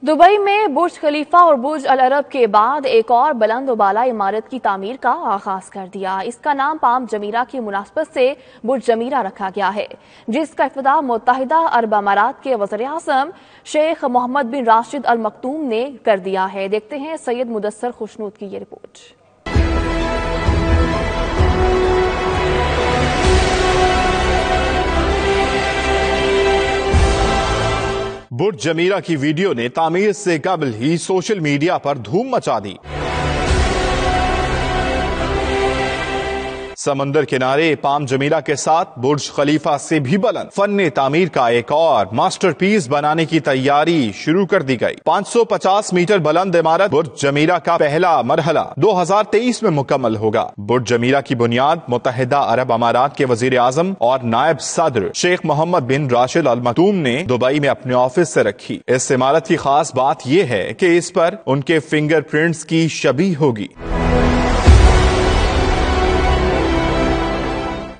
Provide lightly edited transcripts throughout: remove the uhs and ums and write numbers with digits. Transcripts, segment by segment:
Dubai में बुर्ज खलीफा और बुर्ज अल अरब के बाद एक और बुलंद बाला इमारत की तामीर का आगाज कर दिया। इसका नाम पाम जमीरा की मुनासबत से बुर्ज जमीरा रखा गया है, जिसका इफ्तिताह मुत्तहिदा अरब अमारात के वज़ीर-ए-आज़म शेख मोहम्मद बिन राशिद अल मक्तूम ने कर दिया है। देखते हैं सैयद मुदस्सर खुशनूद की ये रिपोर्ट। बुर्ज जमीरा की वीडियो ने तामीर से कबल ही सोशल मीडिया पर धूम मचा दी। समंदर किनारे पाम जमीरा के साथ बुर्ज खलीफा से भी बुलंद फन्ने तामीर का एक और मास्टरपीस बनाने की तैयारी शुरू कर दी गई। 550 मीटर बुलंद इमारत बुर्ज जमीरा का पहला मरहला 2023 में मुकम्मल होगा। बुर्ज जमीरा की बुनियाद मुत्तहिदा अरब अमारात के वज़ीर-ए-आज़म और नायब सदर शेख मोहम्मद बिन राशिद अल मक्तूम ने दुबई में अपने ऑफिस से रखी। इस इमारत की खास बात यह है कि इस पर उनके फिंगरप्रिंट्स की शबीह होगी।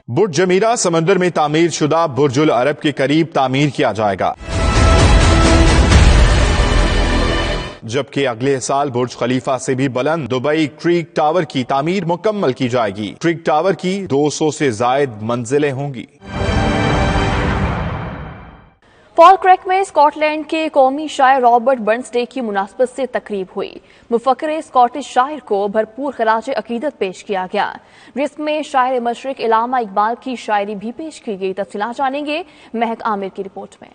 बुर्ज जमीरा समंदर में तामीर शुदा बुर्जुल अरब के करीब तामीर किया जाएगा, जबकि अगले साल बुर्ज खलीफा से भी बुलंद दुबई क्रीक टावर की तामीर मुकम्मल की जाएगी। क्रीक टावर की 200 से जायद मंजिलें होंगी। फॉलक्रैक में स्कॉटलैंड के कौमी शायर रॉबर्ट बर्न्सडे की मुनासबत से तकरीब हुई। मुफक्किर स्कॉटिश शायर को भरपूर खराज अकीदत पेश किया गया, जिसमें शायर मशरिक इलामा इकबाल की शायरी भी पेश की गई। तफसीलात जानेंगे महक आमिर की रिपोर्ट में।